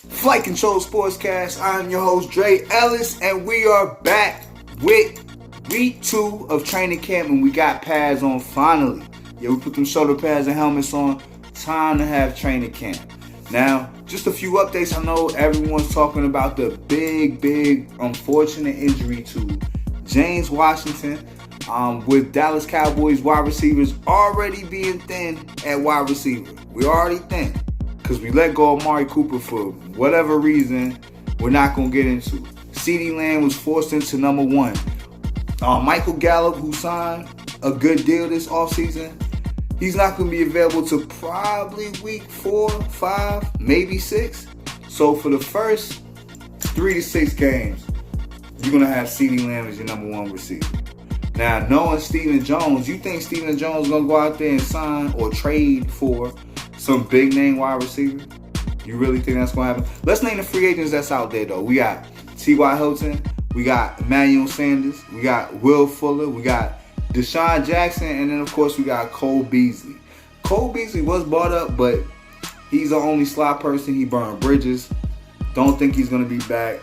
Flight Control Sportscast. I'm your host, Dre Ellis, and we are back with week 2 of training camp, and we got pads on finally. Yeah, we put them shoulder pads and helmets on. Time to have training camp. Now, just a few updates. I know everyone's talking about the big, unfortunate injury to James Washington, with Dallas Cowboys wide receivers already being thin at wide receiver. We already thin because we let go of Amari Cooper for whatever reason we're not going to get into. CeeDee Lamb was forced into number 1. Michael Gallup, who signed a good deal this offseason, he's not going to be available to probably week 4, 5, maybe 6. So for the first 3 to 6 games, you're going to have CeeDee Lamb as your number 1 receiver. Now, knowing Stephen Jones, you think Stephen Jones is going to go out there and sign or trade for some big name wide receiver? You really think that's going to happen? Let's name the free agents that's out there, though. We got T.Y. Hilton. We got Emmanuel Sanders. We got Will Fuller. We got DeSean Jackson. And then, of course, we got Cole Beasley. Cole Beasley was brought up, but he's the only slot person. He burned bridges. Don't think he's going to be back.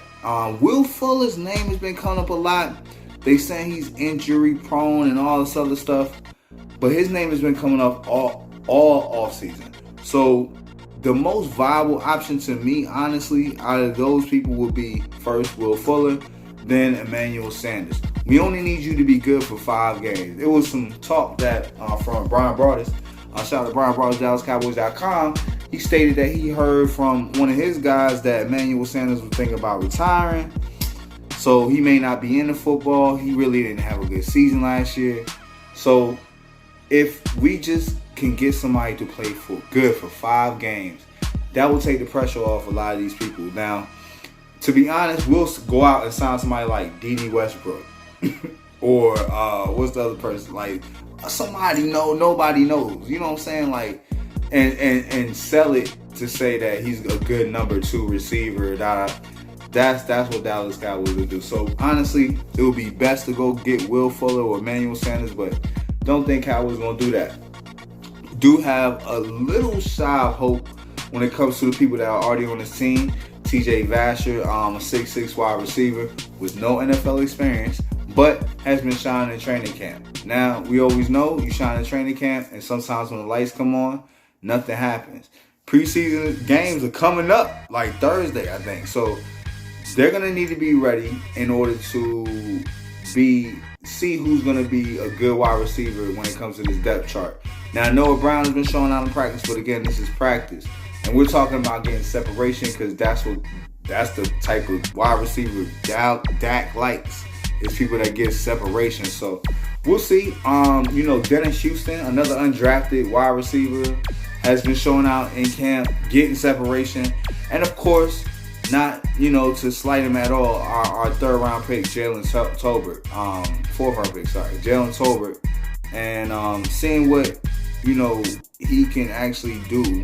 Will Fuller's name has been coming up a lot. They saying he's injury prone and all this other stuff. But his name has been coming up all offseason. So the most viable option to me, honestly, out of those people would be first Will Fuller, then Emmanuel Sanders. We only need you to be good for 5 games. It was some talk that from Brian Broadus. Shout out to Brian Broadus, DallasCowboys.com. He stated that he heard from one of his guys that Emmanuel Sanders was thinking about retiring. So he may not be into football. He really didn't have a good season last year. So if we just can get somebody to play for 5 games, that will take the pressure off a lot of these people. Now, to be honest, we'll go out and sign somebody like Dede Westbrook. Or what's the other person? Like somebody nobody knows. You know what I'm saying? Like and sell it to say that he's a good number 2 receiver. That's what Dallas Cowboys would do. So honestly, it would be best to go get Will Fuller or Emmanuel Sanders, but don't think Cowboys gonna do that. Do have a little shy of hope when it comes to the people that are already on the scene. TJ Vasher, a 6'6" wide receiver with no NFL experience, but has been shining in training camp. Now, we always know you shine in training camp, and sometimes when the lights come on, nothing happens. Preseason games are coming up, like Thursday, I think. So they're going to need to be ready in order to see who's going to be a good wide receiver when it comes to this depth chart. Now, Noah Brown has been showing out in practice, but again, this is practice. And we're talking about getting separation because that's the type of wide receiver Dak likes, is people that get separation. So we'll see. Dennis Houston, another undrafted wide receiver, has been showing out in camp, getting separation. And of course, not, to slight him at all, our 3rd round pick, Jalen Tolbert, 4th round pick, Jalen Tolbert, and seeing what, he can actually do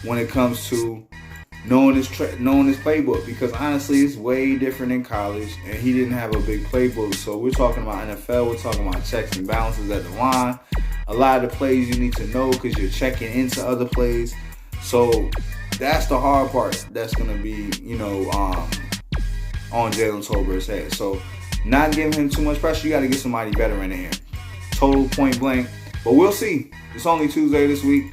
when it comes to knowing his playbook, because honestly, it's way different in college, and he didn't have a big playbook. So we're talking about NFL, we're talking about checks and balances at the line. A lot of the plays you need to know because you're checking into other plays. So that's the hard part that's going to be, on Jalen Tolbert's head. So not giving him too much pressure. You got to get somebody better in there. Total point blank. But we'll see. It's only Tuesday this week.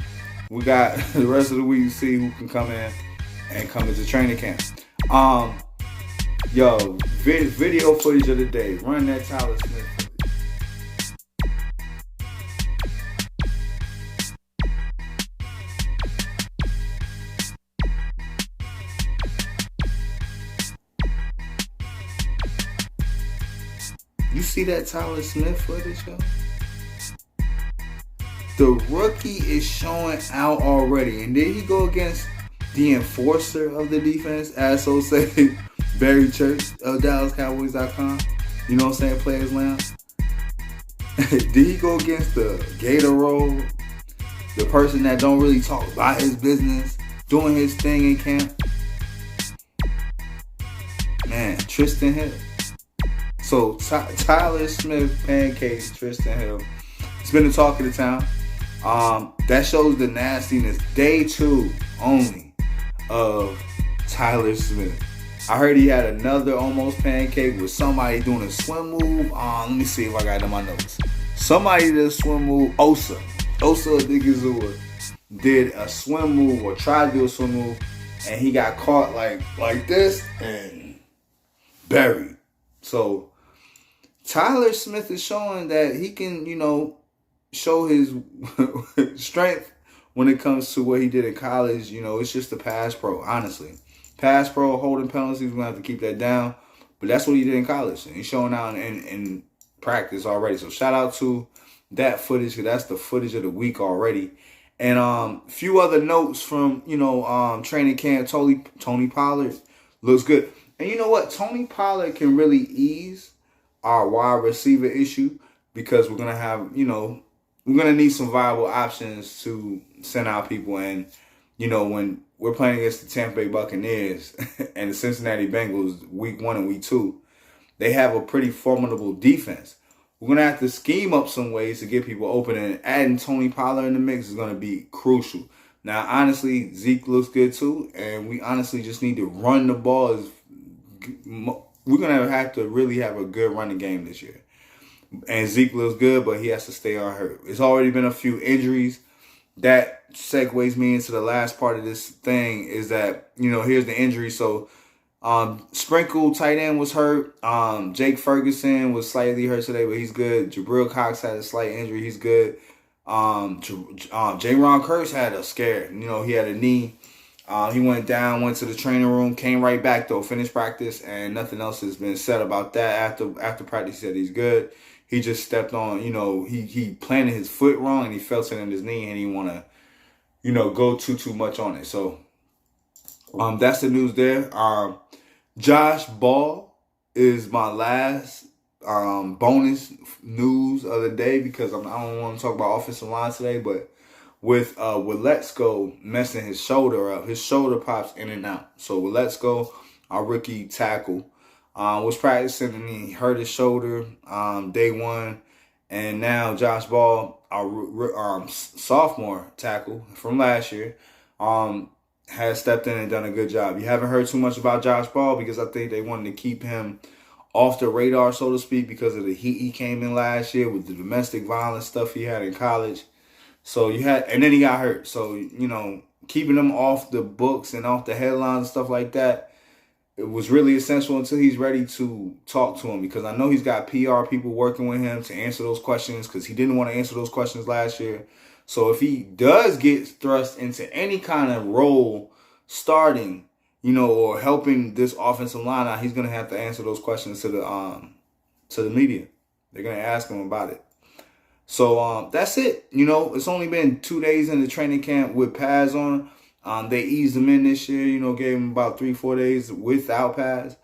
We got the rest of the week to see who can come in and come into training camp. Video footage of the day. Run that Tyler Smith footage. You see that Tyler Smith footage, yo? The rookie is showing out already. And did he go against the enforcer of the defense, as so say Barry Church of DallasCowboys.com? You know what I'm saying, Players Lounge? Did he go against the Gator Roll, the person that don't really talk about his business, doing his thing in camp? Man, Trysten Hill. So Tyler Smith, pancakes, Trysten Hill. It's been the talk of the town. That shows the nastiness. Day 2 only of Tyler Smith. I heard he had another almost pancake with somebody doing a swim move. Let me see if I got it in my notes. Somebody did a swim move. Osa Digizua did a swim move or tried to do a swim move, and he got caught like this and buried. So Tyler Smith is showing that he can, show his strength when it comes to what he did in college. It's just a pass pro, honestly. Pass pro, holding penalties, we're going to have to keep that down. But that's what he did in college. And he's showing out in practice already. So shout out to that footage, because that's the footage of the week already. And a few other notes from, training camp. Tony Pollard looks good. And you know what? Tony Pollard can really ease our wide receiver issue, because we're going to have, we're going to need some viable options to send out people. And, when we're playing against the Tampa Bay Buccaneers and the Cincinnati Bengals week 1 and week 2, they have a pretty formidable defense. We're going to have to scheme up some ways to get people open, and adding Tony Pollard in the mix is going to be crucial. Now, honestly, Zeke looks good too, and we honestly just need to run the ball. We're going to have to really have a good running game this year. And Zeke looks good, but he has to stay unhurt. It's already been a few injuries. That segues me into the last part of this thing, is that, here's the injury. So, Sprinkle, tight end, was hurt. Jake Ferguson was slightly hurt today, but he's good. Jabril Cox had a slight injury. He's good. Jayron Kearse had a scare. He had a knee. He went down, went to the training room, came right back, though, finished practice, and nothing else has been said about that. After practice, he said he's good. He just stepped on, he planted his foot wrong, and he felt it in his knee, and he want to, go too much on it. So, that's the news there. Josh Ball is my last bonus news of the day, because I don't want to talk about offensive line today, but with Let's Go messing his shoulder up, his shoulder pops in and out. So with Let's Go, our rookie tackle, was practicing and he hurt his shoulder day 1. And now Josh Ball, our sophomore tackle from last year, has stepped in and done a good job. You haven't heard too much about Josh Ball, because I think they wanted to keep him off the radar, so to speak, because of the heat he came in last year with the domestic violence stuff he had in college. So and then he got hurt. So, keeping him off the books and off the headlines and stuff like that, it was really essential until he's ready to talk to him, because I know he's got PR people working with him to answer those questions, because he didn't want to answer those questions last year. So if he does get thrust into any kind of role starting, or helping this offensive line out, he's going to have to answer those questions to the media. They're going to ask him about it. So that's it. It's only been 2 days in the training camp with pads on. They eased him in this year, gave him about 3-4 days without pads.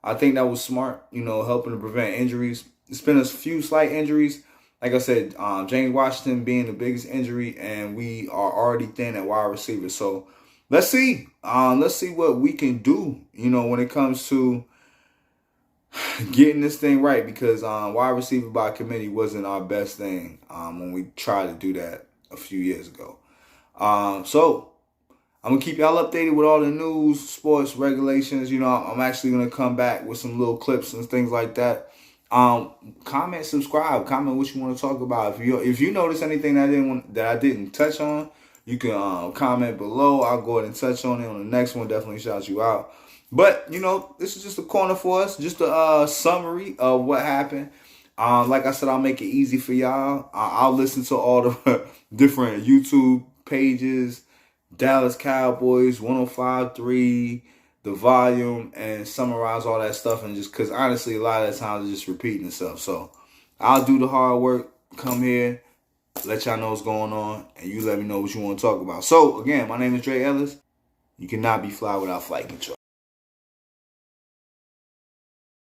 I think that was smart, helping to prevent injuries. It's been a few slight injuries. Like I said, James Washington being the biggest injury, and we are already thin at wide receiver. So let's see. Let's see what we can do, when it comes to getting this thing right, because wide receiver by committee wasn't our best thing when we tried to do that a few years ago. So I'm going to keep y'all updated with all the news, sports, regulations. I'm actually going to come back with some little clips and things like that. Comment, subscribe, comment what you want to talk about. If you notice anything that I didn't touch on, you can comment below. I'll go ahead and touch on it on the next one. Definitely shout you out. But, this is just a corner for us, just a summary of what happened. Like I said, I'll make it easy for y'all. I'll listen to all the different YouTube pages, Dallas Cowboys, 105.3, The Volume, and summarize all that stuff. And just because, honestly, a lot of the times it's just repeating itself. So I'll do the hard work, come here, let y'all know what's going on, and you let me know what you want to talk about. So, again, my name is Dre Ellis. You cannot be fly without flight control.